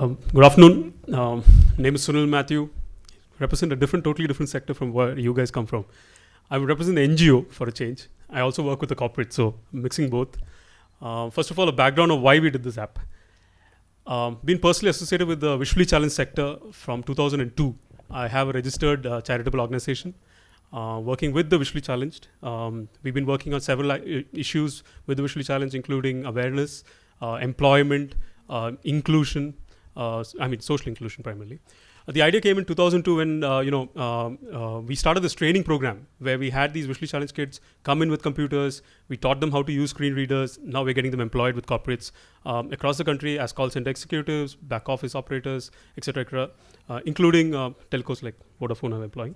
Good afternoon. Name is Sunil Matthew. Represent a totally different sector from where you guys come from. I would represent the NGO for a change. I also work with the corporate, so I'm mixing both. First of all, a background of why we did this app. Been personally associated with the visually challenged sector from 2002. I have a registered charitable organization working with the visually challenged. We've been working on several issues with the visually challenged, including awareness, employment, inclusion, social inclusion primarily. The idea came in 2002 when we started this training program where we had these visually challenged kids come in with computers. We taught them how to use screen readers. Now we're getting them employed with corporates across the country as call center executives, back office operators, etc., including telcos like Vodafone are employing.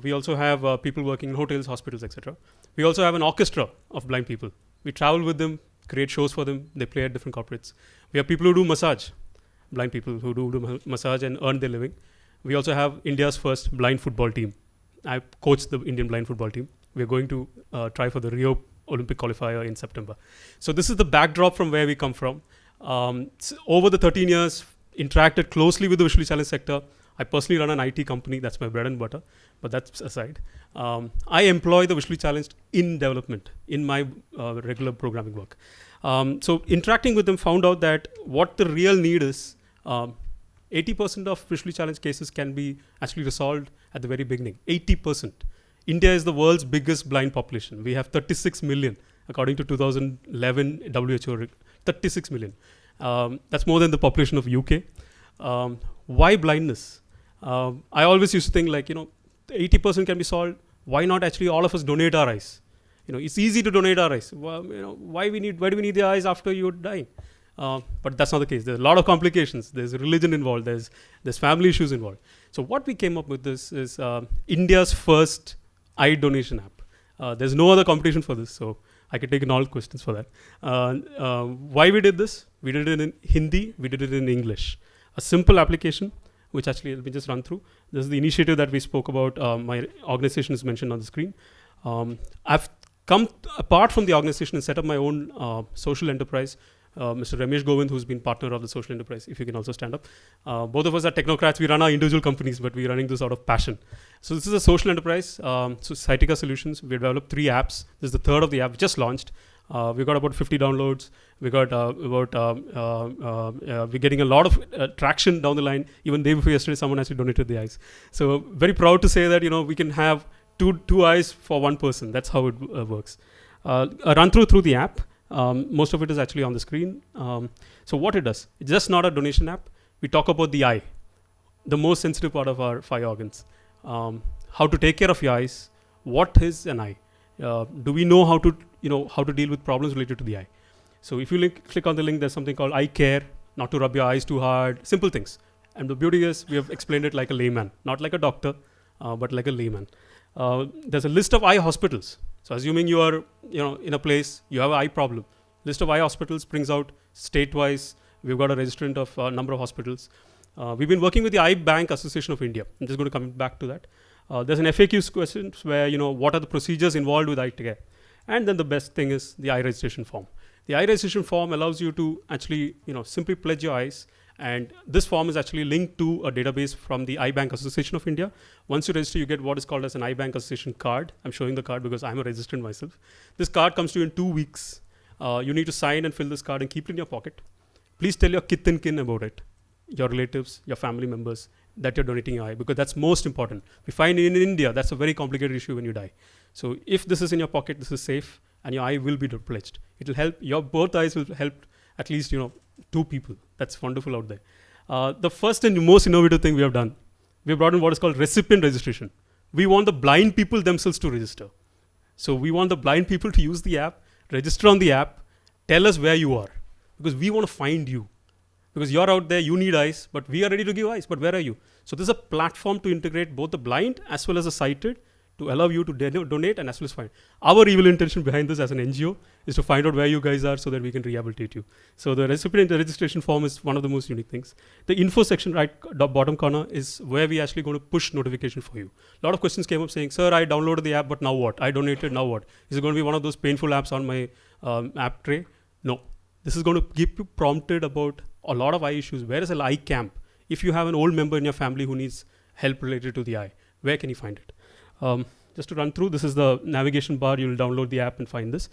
We also have people working in hotels, hospitals, etc. We also have an orchestra of blind people. We travel with them, create shows for them. They play at different corporates. We have people who do massage, blind people who do massage and earn their living. We also have India's first blind football team. I coach the Indian blind football team. We're going to try for the Rio Olympic qualifier in September. So this is the backdrop from where we come from. Over the 13 years, interacted closely with the visually challenged sector. I personally run an IT company. That's my bread and butter, but that's aside. I employ the visually challenged in development in my regular programming work. So interacting with them, found out that what the real need is, 80% of visually challenged cases can be actually resolved at the very beginning. 80%. India is the world's biggest blind population. We have 36 million, according to 2011 WHO. 36 million. That's more than the population of UK. Why blindness? I always used to think 80% can be solved. Why not actually all of us donate our eyes? It's easy to donate our eyes. Well, why do we need the eyes after you're dying? But that's not the case. There's a lot of complications. There's religion involved. There's family issues involved. So what we came up with this is India's first eye donation app. There's no other competition for this, so I could take in all questions for that. Why we did this? We did it in Hindi. We did it in English. A simple application, which actually let me just run through. This is the initiative that we spoke about. My organization is mentioned on the screen. I've come apart from the organization and set up my own social enterprise. Mr. Ramesh Govind, who's been partner of the social enterprise, if you can also stand up. Both of us are technocrats. We run our individual companies, but we're running this out of passion. So this is a social enterprise. So Cytica Solutions. We developed 3 apps. This is the third of the app. We just launched. We got about 50 downloads. We got we're getting a lot of traction down the line. Even day before yesterday, someone actually donated the eyes. So very proud to say that we can have two eyes for one person. That's how it works. A run through the app. Most of it is actually on the screen. So what it does, it's just not a donation app. We talk about the eye, the most sensitive part of our 5 organs. How to take care of your eyes. What is an eye? Do we know how to deal with problems related to the eye? So if you click on the link, there's something called eye care, not to rub your eyes too hard, simple things. And the beauty is we have explained it like a layman, not like a doctor, but like a layman. There's a list of eye hospitals. So assuming you are, in a place, you have an eye problem. List of eye hospitals brings out state-wise. We've got a registrant of a number of hospitals. We've been working with the Eye Bank Association of India. I'm just going to come back to that. There's an FAQ question where, what are the procedures involved with eye care? And then the best thing is the eye registration form. The eye registration form allows you to actually, simply pledge your eyes. And this form is actually linked to a database from the Eye Bank Association of India. Once you register, you get what is called as an Eye Bank Association card. I'm showing the card because I'm a registrant myself. This card comes to you in 2 weeks. You need to sign and fill this card and keep it in your pocket. Please tell your kith and kin about it, your relatives, your family members, that you're donating your eye, because that's most important. We find in India, that's a very complicated issue when you die. So if this is in your pocket, this is safe, and your eye will be pledged. It will help, both eyes will help at least, 2 people. That's wonderful out there. The first and most innovative thing we have done, we have brought in what is called recipient registration. We want the blind people themselves to register. So we want the blind people to use the app, register on the app, tell us where you are, because we want to find you. Because you're out there, you need eyes, but we are ready to give eyes, but where are you? So there's a platform to integrate both the blind as well as the sighted to allow you to donate and as well as find. Our evil intention behind this as an NGO is to find out where you guys are so that we can rehabilitate you. So the recipient registration form is one of the most unique things. The info section right bottom corner is where we actually going to push notification for you. A lot of questions came up saying, sir, I downloaded the app, but now what? I donated, now what? Is it going to be one of those painful apps on my app tray? No. This is going to keep you prompted about a lot of eye issues, where is an eye camp? If you have an old member in your family who needs help related to the eye, where can you find it? Just to run through, this is the navigation bar. You'll download the app and find this.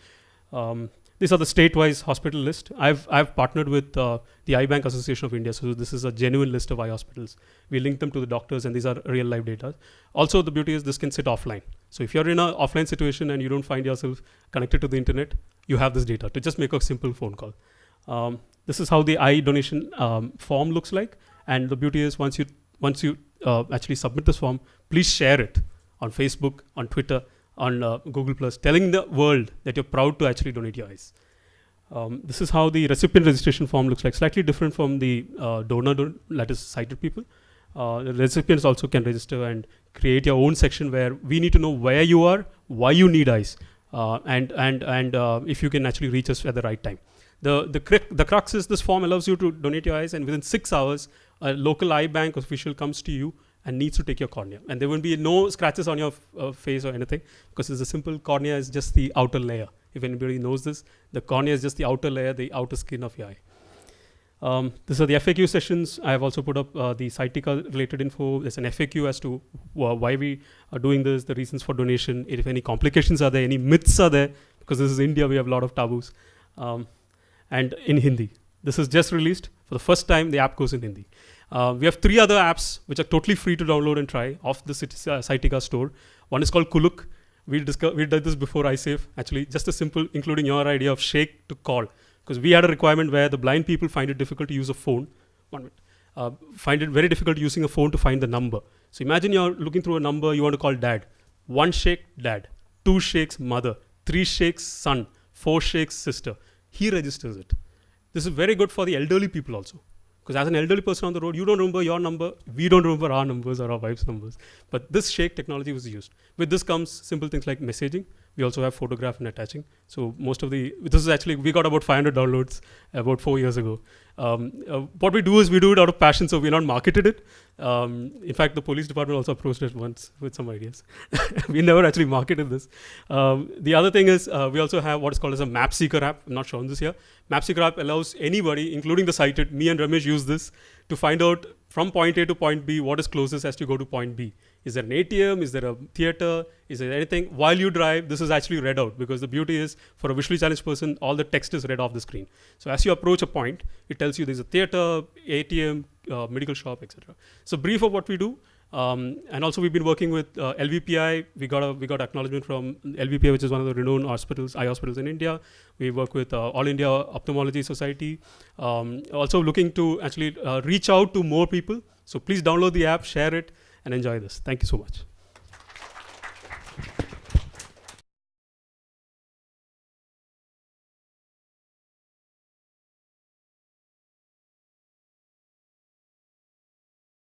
These are the state-wise hospital list. I've partnered with the Eye Bank Association of India, so this is a genuine list of eye hospitals. We link them to the doctors, and these are real life data. Also, the beauty is this can sit offline. So if you're in an offline situation and you don't find yourself connected to the internet, you have this data to just make a simple phone call. This is how the eye donation form looks like. And the beauty is once you actually submit this form, please share it on Facebook, on Twitter, on Google+, telling the world that you're proud to actually donate your eyes. This is how the recipient registration form looks like, slightly different from the that is sighted people. The recipients also can register and create your own section where we need to know where you are, why you need eyes, and if you can actually reach us at the right time. The crux is this form allows you to donate your eyes, and within 6 hours, a local eye bank official comes to you and needs to take your cornea. And there will be no scratches on your face or anything, because it's a simple cornea is just the outer layer. If anybody knows this, the cornea is just the outer layer, the outer skin of your eye. These are the FAQ sessions. I have also put up the Cytica related info. There's an FAQ as to why we are doing this, the reasons for donation, if any complications are there, any myths are there, because this is India, we have a lot of taboos. And in Hindi. This is just released. For the first time, the app goes in Hindi. We have 3 other apps which are totally free to download and try off the Cytica store. One is called Kuluk. We did this before iSafe. Actually, just a simple, including your idea of shake to call. Because we had a requirement where the blind people find it difficult to use a phone. Find it very difficult using a phone to find the number. So imagine you're looking through a number, you want to call dad. 1 shake, dad. 2 shakes, mother. 3 shakes, son. 4 shakes, sister. He registers it. This is very good for the elderly people also. Because as an elderly person on the road, you don't remember your number, we don't remember our numbers or our wife's numbers. But this shake technology was used. With this comes simple things like messaging. We also have photograph and attaching. So most of this is actually, we got about 500 downloads about 4 years ago. What we do is we do it out of passion, so we're not marketed it. In fact, the police department also approached us once with some ideas. We never actually marketed this. The other thing is we also have what is called as a map seeker app. I'm not showing this here. Map seeker app allows anybody, including the sighted, me and Ramesh use this to find out from point A to point B what is closest as you go to point B. Is there an ATM? Is there a theater? Is there anything? While you drive, this is actually read out, because the beauty is for a visually challenged person, all the text is read off the screen. So as you approach a point, it tells you there's a theater, ATM, medical shop, etc. So brief of what we do. And also we've been working with LVPI. We got acknowledgement from LVPI, which is one of the renowned eye hospitals in India. We work with All India Ophthalmology Society. Also looking to actually reach out to more people. So please download the app, share it, and enjoy this. Thank you so much.